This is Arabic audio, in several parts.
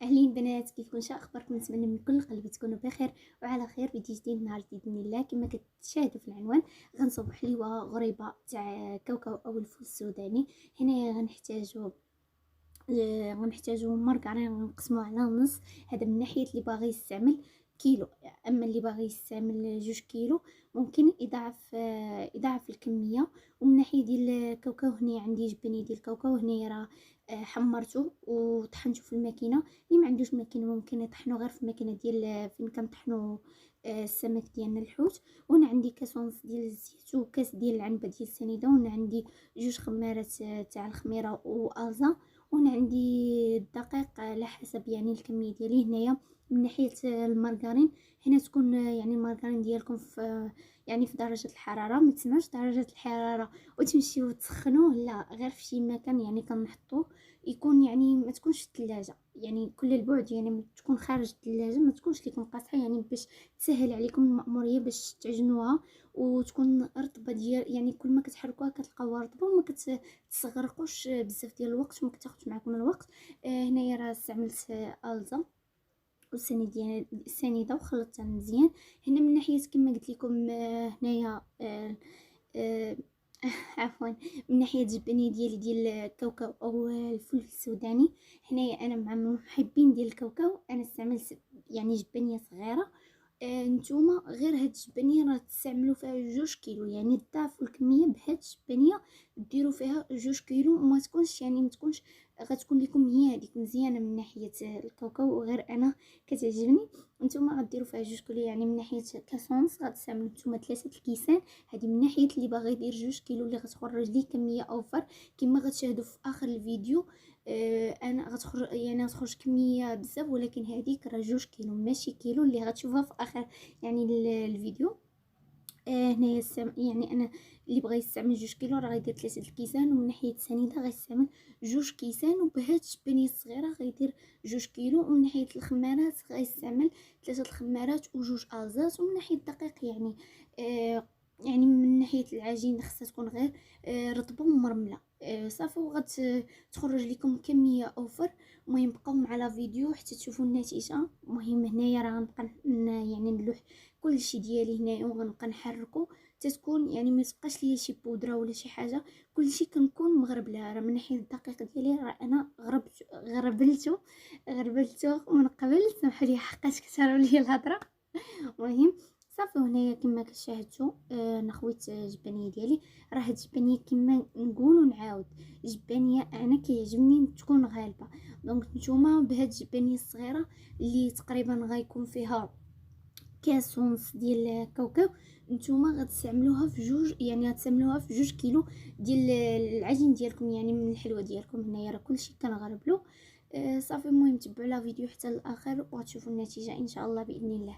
أهلين بنات، كيفكم؟ شا أخباركم؟ نتمنى من كل قلبي تكونوا بخير وعلى خير. فيديو جديد نهار جديد بإذن الله. كما كتشاهدوا في العنوان غنصوب حليوه غريبه تاع كاوكاو او الفول السوداني. هنا غنحتاجو مارغرين، غنقسموه على نص. هذا من ناحيه اللي باغي يستعمل كيلو، اما اللي باغي يستعمل 2 كيلو ممكن يضاعف الكميه. ومن ناحيه ديال الكاوكاو، هنا عندي جبني ديال الكاوكاو. هنا راه حمرته وطحنته في الماكينه. اللي ما عندوش ماكينه ممكن يطحنو غير في الماكينه ديال فين كنطحنو السمك ديالنا الحوت. وهنا عندي كاس ونص ديال الزيت وكاس ديال العنبه ديال السنيده. وهنا عندي 2 خمارات تاع الخميره والزا. وهنا عندي الدقيق على حسب يعني الكميه ديالي. هنايا من ناحيه المارغرين، هنا تكون يعني المارغرين ديالكم في يعني في درجه الحراره، ما تسمعوش درجه الحراره وتمشيو تسخنوه، لا، غير في شي مكان يعني كنحطوه يكون يعني ما تكونش في الثلاجه، يعني كل البعد يعني تكون خارج الثلاجه، ما تكونش ليكم قاصحه، يعني باش تسهل عليكم المأموريه باش تعجنوها وتكون رطبه ديال يعني كل ما كتحركوها كتلقاوها رطبه وما تستغرقوش بزاف ديال الوقت وما كتاخذش معكم الوقت. هنايا راه استعملت الزا السنيده وخلطتها مزيان. هنا من ناحيه كما قلت لكم هنايا آه، عفوا، من ناحيه الجبنيه ديال الكاوكاو او الفول السوداني. هنايا انا مع محبين ديال الكاوكاو، انا استعملت يعني جبنيه صغيره. نتوما غير هاد الجبنيه راه تستعملوا فيها 2 كيلو، يعني تضاعفوا الكميه بهاد الجبنيه ديروا فيها 2 كيلو. وما تكونش يعني ما تكونش غتكون لكم هي هذيك مزيانه من ناحيه الكاوكاو، غير انا كتعجبني. نتوما غديروا فيها 2 كيلو، يعني من ناحيه كاس ونص غتستعملوا نتوما 3 الكيسان. هذه من ناحيه اللي باغي يدير 2 كيلو اللي غتخرج ليه كميه اوفر. كما غتشاهدوا في اخر الفيديو انا غتخرج كميه بزاف، ولكن هذيك راه 2 كيلو ماشي كيلو اللي غتشوفها في اخر يعني الفيديو. هنايا يعني انا اللي بغى يستعمل 2 كيلو راه غيدير 3 الكيسان، ومن ناحيه السنيده غيستعمل 2 كيسان، وبهاد الجبنيه الصغيره غيدير 2 كيلو. ومن ناحيه الخمارات غيستعمل 3 الخمارات وجوج ازات. ومن ناحيه الدقيق يعني من ناحيه العجين خصها تكون غير رطبه ومرمله. صافي وغتخرج لكم كميه اوفر. المهم بقاو مع لا فيديو حتى تشوفوا النتيجه. المهم هنايا راه غنبقى يعني نلوح كلشي ديالي هنايا وغنبقى نحركو تتكون يعني ما تبقاش ليا شي بودره ولا شي حاجه، كلشي كنكون مغربلها. راه من ناحيه الدقيق ديالي راه انا غربلته من قبل، سمحوا لي حقاش كثروا لي الهضره. المهم صافي، هنايا كما كشاهدتوا نخويت الجبنيه ديالي. راه هاد الجبنيه كما نقول ونعاود، جبنيه انا كيعجبني تكون غالبه. دونك نتوما بهاد الجبنيه الصغيره اللي تقريبا غيكون فيها كاس ونص ديال الكاوكاو، نتوما غتستعملوها في جوج، يعني غتستعملوها في 2 كيلو ديال العجين ديالكم، يعني من الحلوه ديالكم. هنايا راه كلشي كنغربلو. صافي، المهم تبعوا لا فيديو حتى الاخر وغتشوفوا النتيجه ان شاء الله باذن الله.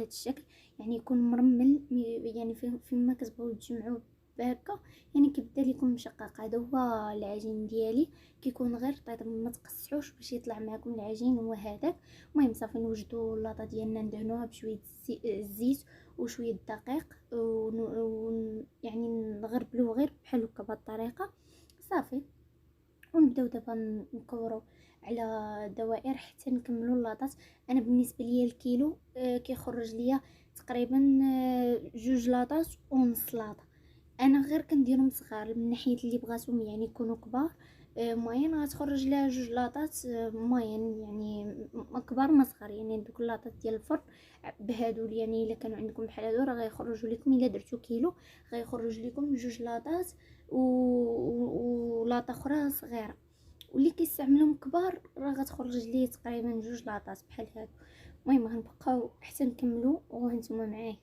بهذا الشكل، يعني يكون مرمل، يعني فيما كتبغيو تجمعوه بهكا يعني كيبدا لكم مشقق. هذا هو العجين ديالي، كيكون غير طيب، ما تقصعوش باش يطلع معكم العجين هو هذاك. المهم صافي نوجدوا اللاطه ديالنا، ندهنوها بشويه الزيت وشويه الدقيق، يعني نغربلوه غير بحال هكا بهذه الطريقه صافي. ونبداو دابا نكورو على دوائر حتى نكملوا اللاطات. انا بالنسبه ليا الكيلو كيخرج ليا تقريبا 2 لاطات ونص لاطه. انا غير كنديرهم صغار من ناحيه اللي بغاتهم يعني يكونوا كبار. موين غتخرج لها 2 لاطات موين، يعني ما كبار ما صغار. يعني دوك اللاطات ديال الفرن بهادو يعني الا كانوا عندكم بحال هادو راه غيخرجوا لكم، الا درتو كيلو غيخرج لكم 2 لاطات ولاطه اخرى صغيره. واللي كيستعملهم كبار راه غتخرج ليه تقريبا 2 لاطات بحال هادو. المهم غنبقاو حتى نكملوا وهانتوما معايا.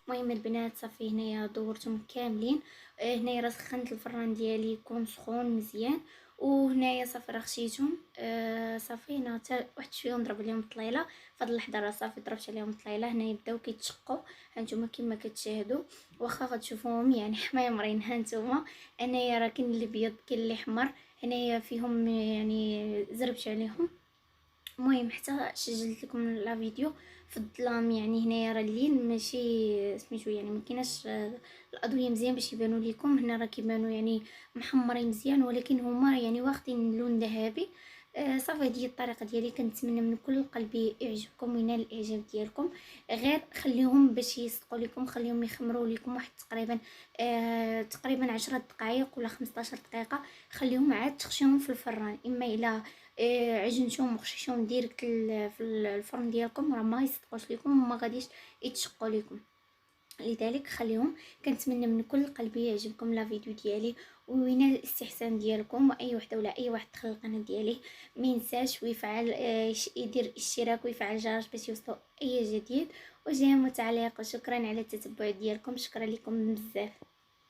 المهم البنات صافي هنايا دورتهم كاملين. هنايا راه سخنت الفران ديالي يكون سخون مزيان، وهنايا صافي راه خشيتهم. صافي هنا حتى واحد شويه نضرب عليهم الطليله. فهاد اللحظه راه صافي ضربت عليهم الطليله. هنا يبداو كيتشقوا هانتوما كما كتشاهدوا، واخا غتشوفوهم يعني حميمرين هانتوما. انايا راه كاين اللي بيض كاين اللي حمر، هنايا فيهم يعني زربت عليهم. المهم حتى سجلت لكم لا فيديو في الظلام، يعني هنايا راه الليل ماشي سميتو، يعني ما كايناش الاضويه مزيان باش يبانوا لكم. هنا راه كيبانوا يعني محمرين مزيان، ولكن هما يعني واخدين لون ذهبي. صافي هذه الطريقه ديالي. كنتمنى من كل قلبي يعجبكم وينال الاعجاب ديالكم. غير خليهم باش يصدقوا لكم، خليهم يخمروا لكم واحد تقريبا 10 دقائق ولا 15 دقيقه. خليهم عاد تخشيهم في الفران، اما الى عجنتهم وخشيتهم ديريكت في الفرن ديالكم راه ما يصدقوش لكم وما غاديش يتشقوا لكم. لذلك خليهم. كنتمنى من كل قلبي يعجبكم لا فيديو ديالي وينال الاستحسان ديالكم، واي وحده ولا اي واحد دخل القناه ديالي ما ينساش ويفعل يدير اشتراك ويفعل الجرس باش يوصلوا اي جديد. وجيم وتعليق، وشكرا على التتبع ديالكم، شكرا لكم بزاف.